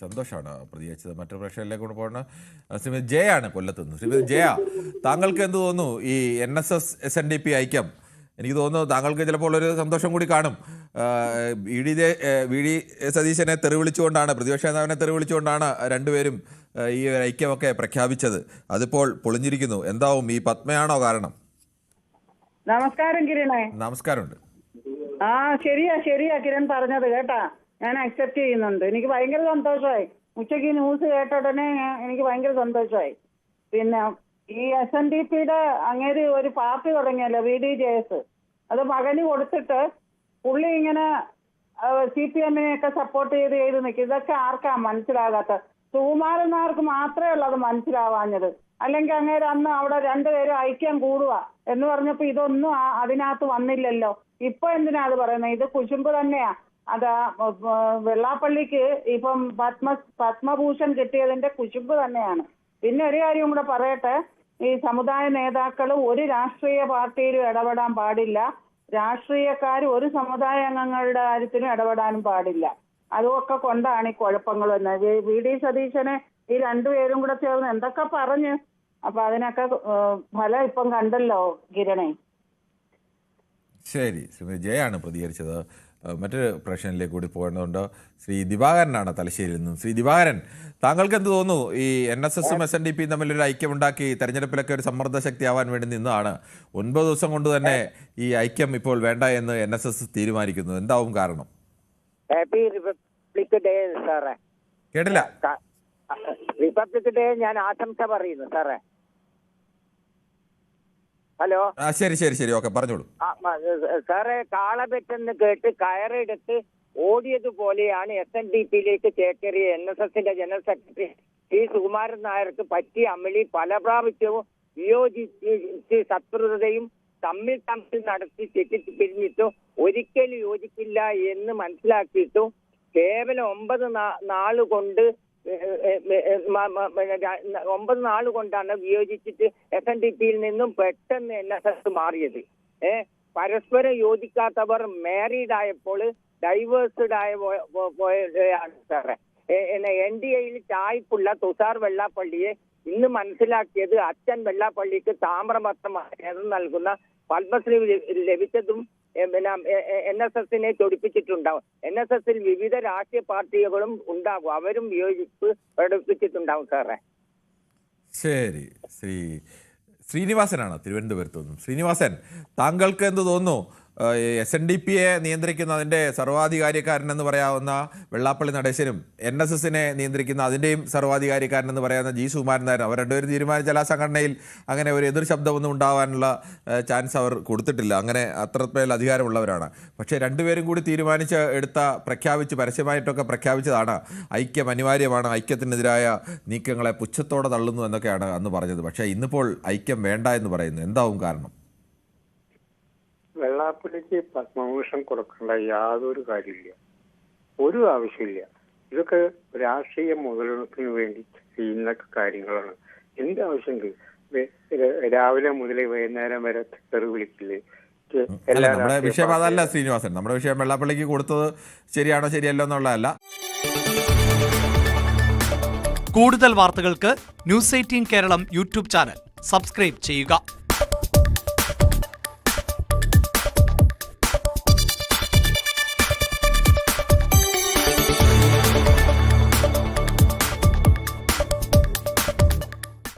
സന്തോഷമാണ് പ്രതികരിച്ചത്. മറ്റൊരു പ്രശ്നത്തിലേക്ക് കൊണ്ട് പോകുന്ന ശ്രീമതി ജയ ആണ് കൊല്ലത്തുനിന്ന്. ശ്രീമതി ജയ, താങ്കൾക്ക് എന്ത് തോന്നുന്നു ഈ NSS SNDP ഐക്യം? എനിക്ക് തോന്നുന്നു താങ്കൾക്ക് ചിലപ്പോൾ ഒരു സന്തോഷം കൂടി കാണും. വി ഡി സതീശനെ തെറിവിളിച്ചുകൊണ്ടാണ്, പ്രതിപക്ഷ നേതാവിനെ തെറിവിളിച്ചുകൊണ്ടാണ് രണ്ടുപേരും ഈ ഐക്യമൊക്കെ പ്രഖ്യാപിച്ചത്. അതിപ്പോൾ പൊളിഞ്ഞിരിക്കുന്നു. എന്താവും, ഈ പത്മയാണോ കാരണം? നമസ്കാരം കിരണേ. നമസ്കാരമുണ്ട്. ശരിയാ കിരൺ പറഞ്ഞത് കേട്ടാ, ഞാൻ അക്സെപ്റ്റ് ചെയ്യുന്നുണ്ട്. എനിക്ക് ഭയങ്കര സന്തോഷമായി. ഉച്ചയ്ക്ക് ന്യൂസ് കേട്ട ഉടനെ എനിക്ക് ഭയങ്കര സന്തോഷമായി. പിന്നെ ഈ SNDPയുടെ അങ്ങേര് ഒരു പാർട്ടി തുടങ്ങിയല്ലോ, VDJS. അത് മകന് കൊടുത്തിട്ട് പുള്ളി ഇങ്ങനെ CPM-നെയൊക്കെ സപ്പോർട്ട് ചെയ്ത് നിൽക്കും. ഇതൊക്കെ ആർക്കാ മനസ്സിലാകാത്ത? സുകുമാരനാർക്ക് മാത്രമേ ഉള്ളൂ അത് മനസ്സിലാവാഞ്ഞത്. അല്ലെങ്കിൽ അങ്ങേര് അന്ന് അവിടെ രണ്ടുപേരും ഐക്യം കൂടുക എന്ന് പറഞ്ഞപ്പോ ഇതൊന്നും അതിനകത്ത് വന്നില്ലല്ലോ. ഇപ്പൊ എന്തിനാ അത് പറയുന്നത്? ഇത് കുശുമ്പ് തന്നെയാ. അതാ വെള്ളാപ്പള്ളിക്ക് ഇപ്പം പത്മഭൂഷൺ കിട്ടിയതിന്റെ കുശുമ്പ് തന്നെയാണ്. പിന്നെ ഒരു കാര്യം കൂടെ പറയട്ടെ, ഈ സമുദായ നേതാക്കൾ ഒരു രാഷ്ട്രീയ പാർട്ടിയിലും ഇടപെടാൻ പാടില്ല. രാഷ്ട്രീയക്കാർ ഒരു സമുദായ അംഗങ്ങളുടെ കാര്യത്തിനും ഇടപെടാനും പാടില്ല. അതൊക്കെ കൊണ്ടാണ് ഈ കുഴപ്പങ്ങൾ വന്നത്. VD സതീശനെ ഈ രണ്ടുപേരും കൂടെ ചേർന്ന് എന്തൊക്കെ പറഞ്ഞു. അപ്പൊ അതിനൊക്കെ ഫലം ഇപ്പം കണ്ടല്ലോ കിരണേ. ശരി, ശ്രീമതി ജയാണ് പ്രതികരിച്ചത്. മറ്റൊരു പ്രശ്നത്തിലേക്ക് കൂടി പോകേണ്ടതുണ്ട്. ശ്രീ ദിവാകരനാണ് തലശ്ശേരിയിൽ നിന്നും. ശ്രീ ദിവാകരൻ, താങ്കൾക്ക് എന്ത് തോന്നുന്നു? ഈ NSS-ഉം SNDP-യും തമ്മിലൊരു ഐക്യമുണ്ടാക്കി തെരഞ്ഞെടുപ്പിലൊക്കെ ഒരു സമ്മർദ്ദ ശക്തിയാവാൻ വേണ്ടി നിന്നാണ്. 9 ദിവസം കൊണ്ട് തന്നെ ഈ ഐക്യം ഇപ്പോൾ വേണ്ട എന്ന് NSS തീരുമാനിക്കുന്നു. എന്താവും കാരണം? ഹാപ്പി റിപ്പബ്ലിക് ഡേ സാറേ. കേട്ടില്ല. റിപ്പബ്ലിക് ഡേ ഞാൻ ആശംസ പറയുന്നു സാറേ. ഹലോ. ശരി, ഓക്കെ, പറഞ്ഞോളൂ സാറേ. കാളപെറ്റെന്ന് കേട്ട് കയറെടുത്ത് ഓടിയതുപോലെയാണ് SNDP-യിലേക്ക് ചേക്കേറിയ NSS-ന്റെ ജനറൽ സെക്രട്ടറി സുകുമാരൻ നായർക്ക് പറ്റിയ അമളി. പല പ്രാവശ്യവും വിയോജിച്ച് ശത്രുതയും തമ്മിൽ നടത്തി തെറ്റിപ്പിരിഞ്ഞിട്ടും ഒരിക്കലും യോജിക്കില്ല എന്ന് മനസ്സിലാക്കിയിട്ടും കേവലം 9 നാൾ കൊണ്ടാണ് വിയോജിച്ചിട്ട് SNDP-യിൽ നിന്നും പെട്ടെന്ന് NSS മാറിയത്. പരസ്പരം യോജിക്കാത്തവർ മാരീഡ് ആയപ്പോൾ ഡൈവേഴ്സ്ഡ് ആയ പോയാണ് സാറേ. NDA-യിൽ ചായ്പുള്ള തുഷാർ വെള്ളാപ്പള്ളിയെ ഇന്ന് മനസ്സിലാക്കിയത് അച്ഛൻ വെള്ളാപ്പള്ളിക്ക് താമ്രപത്രം നൽകുന്ന പത്മശ്രീ ലഭിച്ചതും NSS-നെ ചൊടിപ്പിച്ചിട്ടുണ്ടാവും. NSS-ൽ വിവിധ രാഷ്ട്രീയ പാർട്ടികളും ഉണ്ടാകും, അവരും വിയോജിപ്പ് പ്രകടിപ്പിച്ചിട്ടുണ്ടാവും സാറേ. ശരി, ശ്രീനിവാസനാണ് തിരുവനന്തപുരത്ത് നിന്നും. ശ്രീനിവാസൻ, താങ്കൾക്ക് എന്ത് തോന്നുന്നു? SNDP-യെ നിയന്ത്രിക്കുന്ന അതിൻ്റെ സർവാധികാരിക്കാരനെന്ന് പറയാവുന്ന വെള്ളാപ്പള്ളി നടേശനും NSS-നെ നിയന്ത്രിക്കുന്ന അതിൻ്റെയും സർവാധികാരിക്കാരനെന്ന് പറയാവുന്ന G. സുകുമാരൻ നായരും, അവർ രണ്ടുപേരും തീരുമാനിച്ചാൽ ആ സംഘടനയിൽ അങ്ങനെ ഒരു എതിർ ശബ്ദമൊന്നും ഉണ്ടാവാനുള്ള ചാൻസ് അവർ കൊടുത്തിട്ടില്ല. അങ്ങനെ അത്രമേൽ അധികാരമുള്ളവരാണ്. പക്ഷേ രണ്ടുപേരും കൂടി പ്രഖ്യാപിച്ച് പരസ്യമായിട്ടൊക്കെ പ്രഖ്യാപിച്ചതാണ് ഐക്യം അനിവാര്യമാണ്, ഐക്യത്തിനെതിരായ നീക്കങ്ങളെ പുച്ഛത്തോടെ തള്ളുന്നു എന്നൊക്കെയാണ് അന്ന് പറഞ്ഞത്. പക്ഷേ ഇന്നിപ്പോൾ ഐക്യം വേണ്ട എന്ന് പറയുന്നു. എന്താവും കാരണം? വെള്ളാപ്പള്ളിക്ക് പത്മഭൂഷൺ കൊടുക്കേണ്ട യാതൊരു കാര്യമില്ല, ഒരു ആവശ്യമില്ല. ഇതൊക്കെ രാഷ്ട്രീയ മുതലെടുപ്പിന് വേണ്ടി ചെയ്യുന്ന കാര്യങ്ങളാണ്. എന്ത് ആവശ്യമുണ്ട്? രാവിലെ മുതൽ വൈകുന്നേരം വരെ തെറി വിളിക്കില്ലേ? നമ്മുടെ വിഷയം അതല്ല ശ്രീനിവാസൻ. നമ്മുടെ വിഷയം വെള്ളാപ്പള്ളിക്ക് കൊടുത്തത് ശരിയാണോ ശരിയല്ലോ എന്നുള്ളതല്ല. കൂടുതൽ വാർത്തകൾക്ക് News 18 Keralam YouTube channel subscribe ചെയ്യുക.